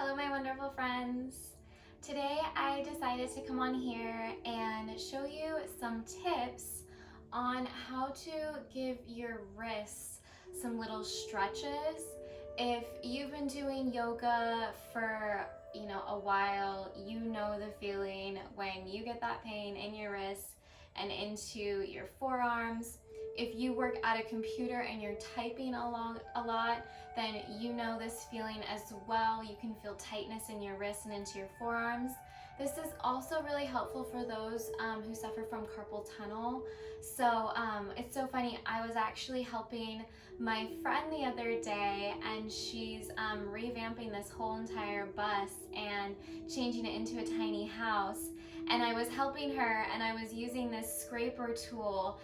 Hello, my wonderful friends. Today I decided to come on here and show you some tips on how to give your wrists some little stretches. If you've been doing yoga for a while, you know the feeling when you get that pain in your wrists and into your forearms. If you work at a computer and you're typing along a lot, then you know this feeling as well. You can feel tightness in your wrists and into your forearms. This is also really helpful for those who suffer from carpal tunnel. So it's so funny. I was actually helping my friend the other day, and she's revamping this whole entire bus and changing it into a tiny house. And I was helping her, and I was using this scraper tool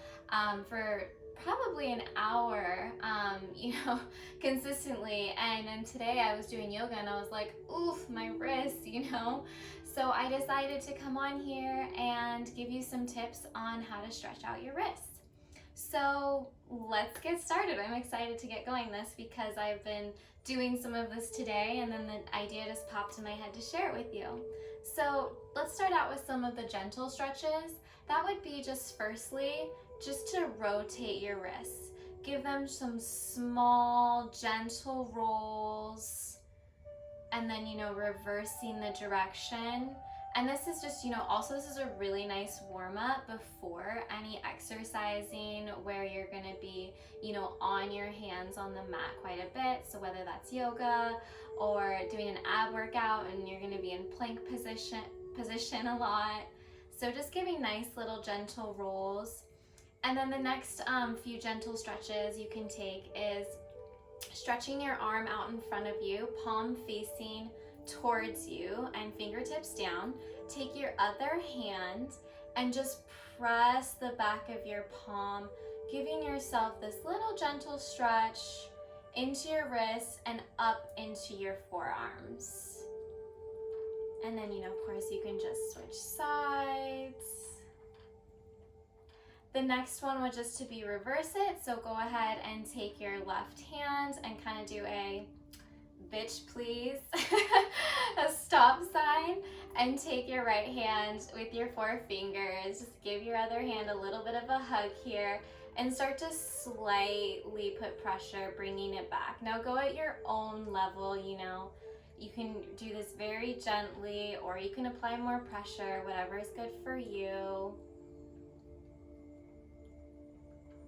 for probably an hour, consistently. And then today I was doing yoga and I was like, oof, my wrist, So I decided to come on here and give you some tips on how to stretch out your wrists. So let's get started. I'm excited to get going this because I've been doing some of this today, and then the idea just popped in my head to share it with you. So let's start out with some of the gentle stretches. That would be just to rotate your wrists. Give them some small, gentle rolls, and then, reversing the direction. And this is just, also this is a really nice warm up before any exercising where you're gonna be, on your hands on the mat quite a bit. So whether that's yoga or doing an ab workout and you're gonna be in plank position a lot. So just giving nice little gentle rolls. And then the next few gentle stretches you can take is stretching your arm out in front of you, palm facing towards you and fingertips down. Take your other hand and just press the back of your palm, giving yourself this little gentle stretch into your wrists and up into your forearms. And then, of course, you can just switch sides. The next one would just to be reverse it. So go ahead and take your left hand and kind of do a bitch please, a stop sign, and take your right hand with your 4 fingers. Just give your other hand a little bit of a hug here and start to slightly put pressure, bringing it back. Now go at your own level, You can do this very gently, or you can apply more pressure, whatever is good for you.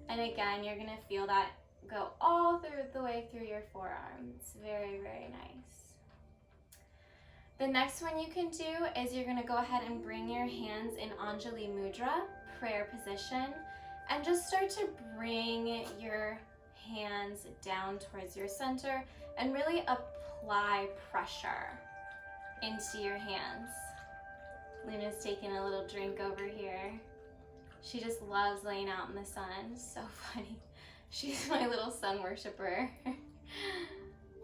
And again, you're gonna feel that go all through the way through your forearms. Very, very nice. The next one you can do is you're gonna go ahead and bring your hands in Anjali Mudra, prayer position, and just start to bring your hands down towards your center and really apply pressure into your hands. Luna's taking a little drink over here. She just loves laying out in the sun. So funny. She's my little sun worshiper.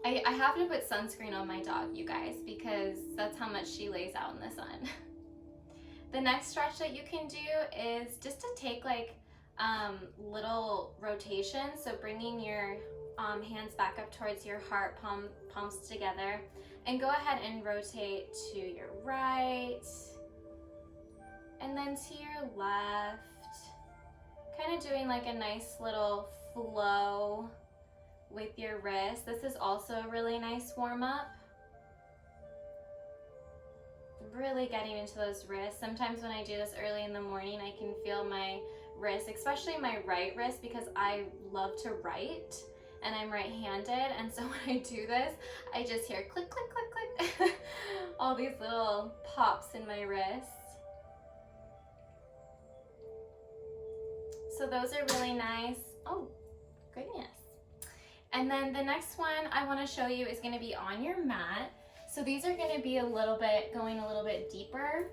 I have to put sunscreen on my dog, you guys, because that's how much she lays out in the sun. The next stretch that you can do is just to take little rotations. So bringing your hands back up towards your heart, palms together, and go ahead and rotate to your right, and then to your left, kind of doing like a nice little flow with your wrist. This is also a really nice warm up. Really getting into those wrists. Sometimes when I do this early in the morning, I can feel my wrist, especially my right wrist, because I love to write and I'm right-handed, and so when I do this, I just hear click, click, click, click, all these little pops in my wrists. So those are really nice. Oh, goodness. And then the next one I want to show you is going to be on your mat. So these are going to be going a little bit deeper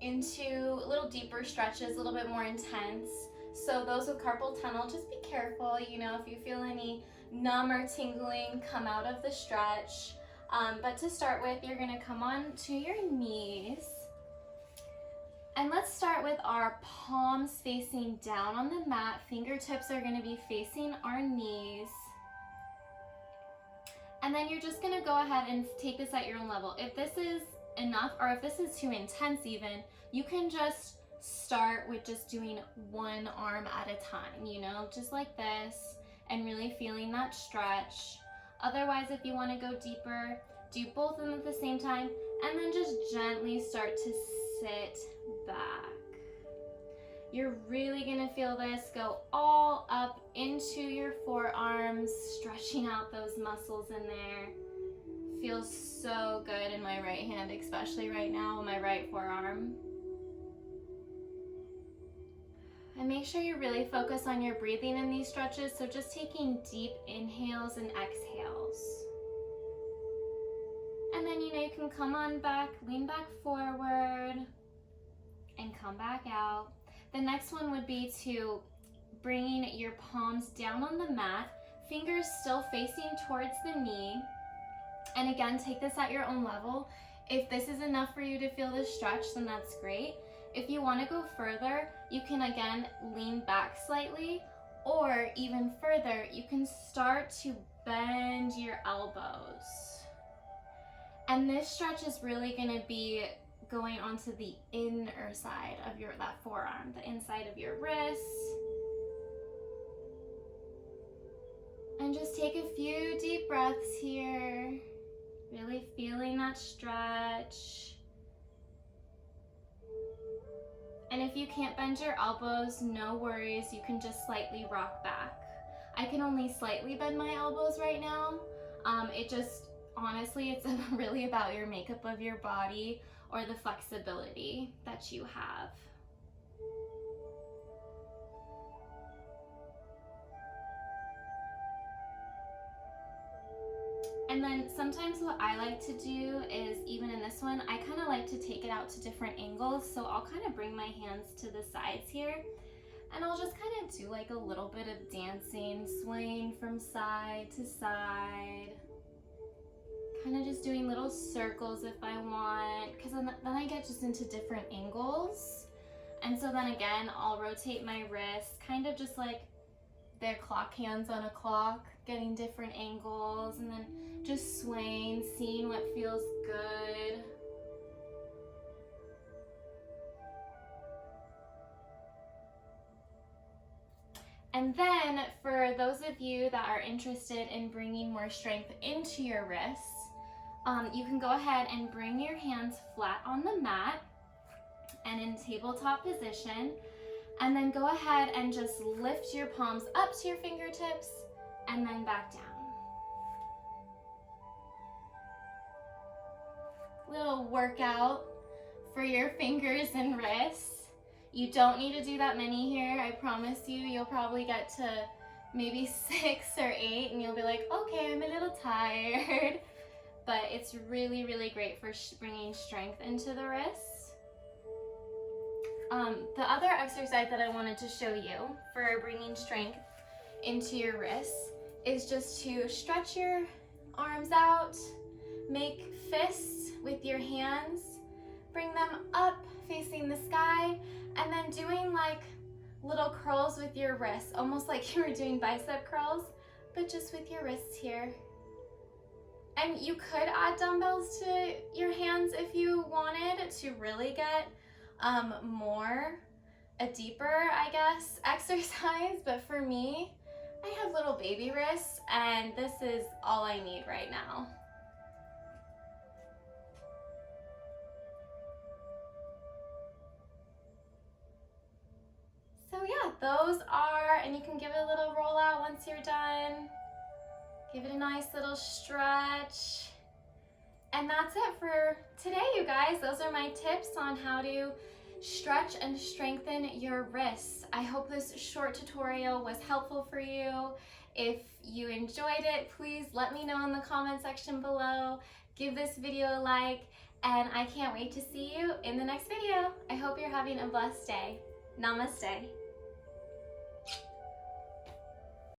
into a little deeper stretches, a little bit more intense. So those with carpal tunnel, just be careful, if you feel any numb or tingling, come out of the stretch. But to start with, you're going to come on to your knees. And let's start with our palms facing down on the mat. Fingertips are going to be facing our knees. And then you're just gonna go ahead and take this at your own level. If this is enough, or if this is too intense even, you can just start with just doing one arm at a time, you know, just like this, and really feeling that stretch. Otherwise, if you want to go deeper, do both of them at the same time, and then just gently start to sit back. You're really gonna feel this go all up into your forearms, stretching out those muscles in there. Feels so good in my right hand, especially right now, my right forearm. And make sure you really focus on your breathing in these stretches, so just taking deep inhales and exhales. And then, you know, you can come on back, lean back forward, and come back out. The next one would be to bringing your palms down on the mat, fingers still facing towards the knee. And again, take this at your own level. If this is enough for you to feel this stretch, then that's great. If you want to go further, you can again lean back slightly, or even further, you can start to bend your elbows. And this stretch is really going to be going onto the inner side of that forearm, the inside of your wrists. And just take a few deep breaths here, really feeling that stretch. And if you can't bend your elbows, no worries, you can just slightly rock back. I can only slightly bend my elbows right now. Honestly, it's really about your makeup of your body or the flexibility that you have. And then sometimes what I like to do is, even in this one, I kind of like to take it out to different angles. So I'll kind of bring my hands to the sides here, and I'll just kind of do like a little bit of dancing, swaying from side to side. Kind of just doing little circles if I want, because then I get just into different angles. And so then again, I'll rotate my wrists, kind of just like they're clock hands on a clock, getting different angles, and then just swaying, seeing what feels good. And then for those of you that are interested in bringing more strength into your wrists, you can go ahead and bring your hands flat on the mat and in tabletop position, and then go ahead and just lift your palms up to your fingertips and then back down. Little workout for your fingers and wrists. You don't need to do that many here. I promise you, you'll probably get to maybe 6 or 8 and you'll be like, okay, I'm a little tired. But it's really, really great for bringing strength into the wrists. The other exercise that I wanted to show you for bringing strength into your wrists is just to stretch your arms out, make fists with your hands, bring them up facing the sky, and then doing like little curls with your wrists, almost like you were doing bicep curls, but just with your wrists here. And you could add dumbbells to your hands if you wanted to really get a deeper, I guess, exercise. But for me, I have little baby wrists, and this is all I need right now. So yeah, those are, and you can give it a little roll out once you're done. Give it a nice little stretch. And that's it for today, you guys. Those are my tips on how to stretch and strengthen your wrists. I hope this short tutorial was helpful for you. If you enjoyed it, please let me know in the comment section below. Give this video a like, and I can't wait to see you in the next video. I hope you're having a blessed day. Namaste.